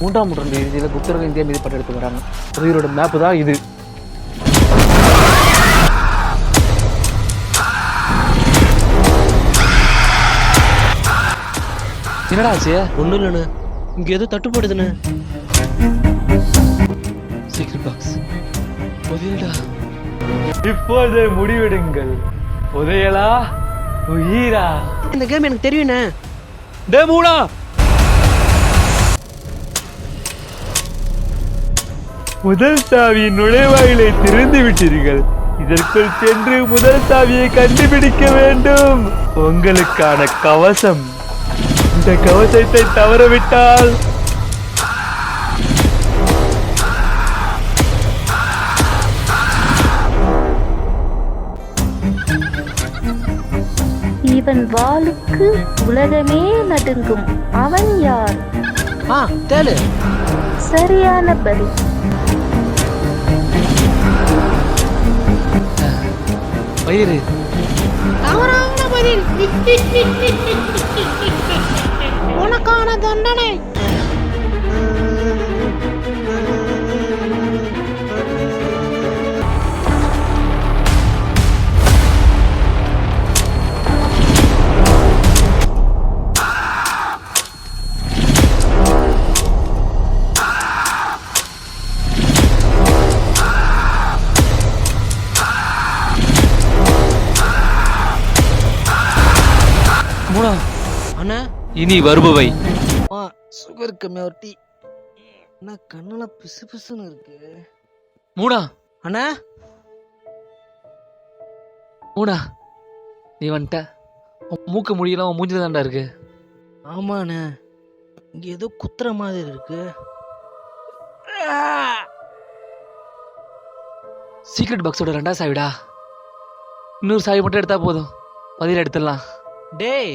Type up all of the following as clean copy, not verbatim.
மூன்றாம் நூற்றாண்டு இறுதியில் குப்தர்கள் இந்தியா மீது பட்டெடுத்து வராங்க. உதவியோட மேப்பு தான் இது. என்னடா ஆச்சு? ஒன்றும் இல்லைண்ணே, இங்கே எதுவும் தட்டுப்படுதுண்ணே. Secret box புதையலா. இப்போது முடிவெடுங்கள், புதையலா உயிரா? இந்த கேம் எனக்கு தெரியுண்ணே. டே மூடா, முதல் சாவியின் நுழைவாயிலை திறந்து விட்டீர்கள். இதற்குள் சென்று முதல் சாவியை கண்டுபிடிக்க வேண்டும். உங்களுக்கான கவசம். இந்த கவசத்தை தவறவிட்டால் இவன் வாளுக்கு உலகமே நடுங்கும். அவன் யார்? தேளு. சரியான பதில். வயிறு. தவறான பதில். உனக்கான தண்டனை. மூடா, அண்ணா, இனி வருபவை. சுகர் கம்மியா ஒரு டீ. அண்ணா, கண்ணெல்லாம் பிசு பிசுன்னு இருக்கு. மூடா அண்ணா, மூடா, நீ வந்துட்ட. மூக்க முடியலாம், மூஞ்சில தாண்டா இருக்கு. ஆமாண்ணே, இங்க ஏதோ குத்துற மாதிரி இருக்கு. சீக்ரெட் பாக்ஸோட 2வது சாவிடா. இன்னொரு சாவி மட்டும் எடுத்தா போதும், பதில எடுத்துடலாம். டேய்,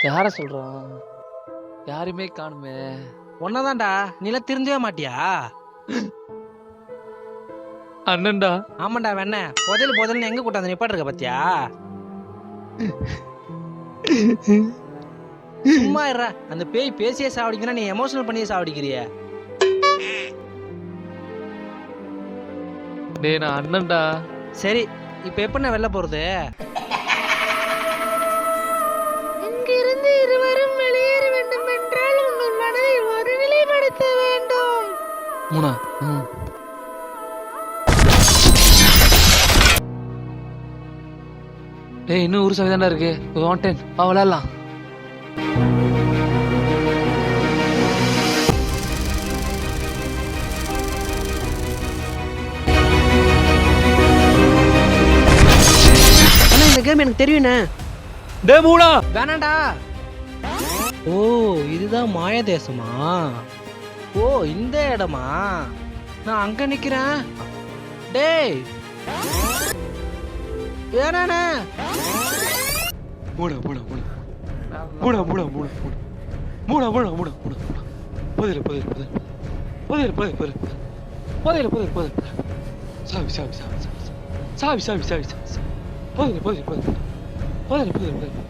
யார சொல்றான்? யாருமே காணுமே. ஒன்னதான்டா, நீலாம் திருந்தவே மாட்டியா? அண்ணன்டா. ஆமாண்டா, வேண புதையல் எங்க கூட்டாந்து நிப்பாட்டு பாத்தியா? சும்மா இருடா, அந்த பேய் பேசியே சாவடிக்கிறா, நீ எமோஷனல் பண்ணியே சாவடிக்கிறிய. டேய், நான் அண்ணன்டா. சரி, இப்ப எப்ப நான் வெளில போறது? இங்கிருந்து இருவரும் வெளியேற வேண்டும் என்றால் உங்கள் மனதை ஒருநிலைப்படுத்த வேண்டும். மூணா. டேய், இன்னும் ஒரு சாவி தாண்டா இருக்கு. வாண்டேன், வா விளையாடலாம். இந்த கேம் எனக்கு தெரியுண்ணே. டே மூடா, வேணாண்டா. ஓ, இதுதான் மாய தேசமா? ஓ, இந்த இடமா? நான் அங்க நிக்கிறேன். டேய், வேணாண்ணே. மூடா மூடா மூடா மூடா மூடா மூடா மூடா மூடா மூடா மூடா மூடா புதையல் புதையல் புதையல் புதையல் புதையல் புதையல் புதையல் புதையல் புதையல் சாவி சாவி சாவி சாவி சாவி சாவி சாவி சாவி புதையல் புதையல் புதையல் புதையல் புதையல் புதையல்.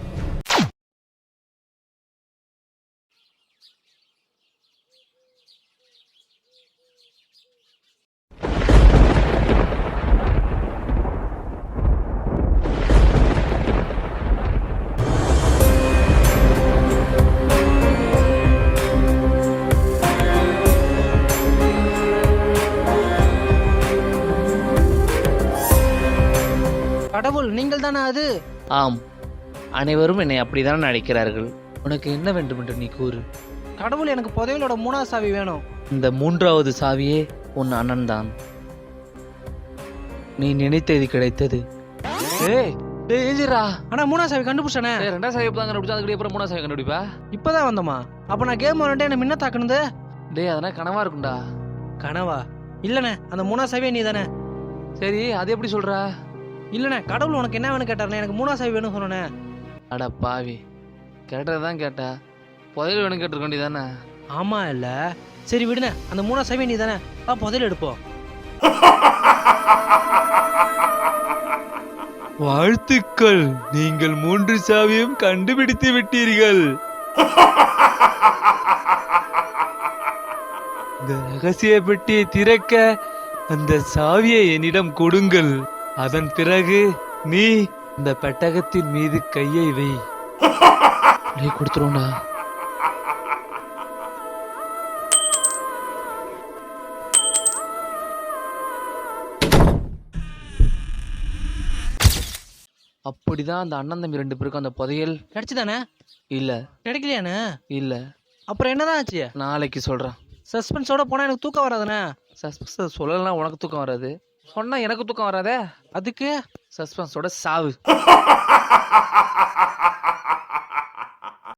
கடவுள், நீங்கள் தானே அது? ஆம், அனைவரும் என்னை அப்படித்தான் அழைக்கிறார்கள். உனக்கு என்ன வேண்டும் என்று நீ கூறு. கடவுள், எனக்கு புதையலோட 3வது சாவி வேணும். இந்த 3வது சாவியே உன் அண்ணன் தான். நீ நினைத்தது கிடைத்தது. ஏய், டேய் ஏஞ்சிரா. ஆனா 3வது சாவி கண்டுபிடிச்சானே. 2வது சாவி தான் கண்டுபிடிச்சா, அதுக்கு அப்புறம் 3வது சாவி கண்டுபிடிப்பா? இப்பதான் வந்தோமா? அப்ப நான் கேம் விளையாண்டு என்ன முன்ன தாக்குனது? டேய், அதெல்லாம் கனவா இருக்கும்டா. கனவா? இல்லண்ணே, அந்த 3வது சாவியே நீ தானே. சரி, அது எப்படி சொல்ற? இல்லண்ணே, கடவுள் உனக்கு என்ன வேணும் கேட்டாருண்ணே, எனக்கு 3வது சாவி வேணும் சொன்னே. அட பாவி, கேட்டதான் கேட்டா, புதையல் வேணும் கேட்டிருக்க வேண்டியதானே? ஆமா இல்ல? சரி விடுண்ணே, அந்த 3வது சாவி நீ தானே. புதையல் எடுப்போம். வாழ்த்துக்கள், நீங்கள் 3 சாவியும் கண்டுபிடித்து விட்டீர்கள். இந்த ரகசிய பெட்டியை திறக்க அந்த சாவியை என்னிடம் கொடுங்கள். அதன் பிறகு நீ இந்த பெட்டகத்தின் மீது கையை வை. நீ கொடுத்துருவோண்ணா. அப்படிதான் அந்த அண்ணன் தம்பி 2 பேருக்கும் அந்த புதையல் கிடைச்சுதானே? இல்ல கிடைக்கலையாண்ணே? இல்ல அப்புறம் என்னதான் ஆச்சு? நாளைக்கு சொல்றேன். சஸ்பென்ஸோட போனா எனக்கு தூக்கம் வராதுண்ணே. சஸ்பென்ஸ் சொல்லலாம், உனக்கு தூக்கம் வராது. சொன்னா எனக்கு தூக்கம் வராதே. அதுக்கு சஸ்பென்ஸோட சாவு.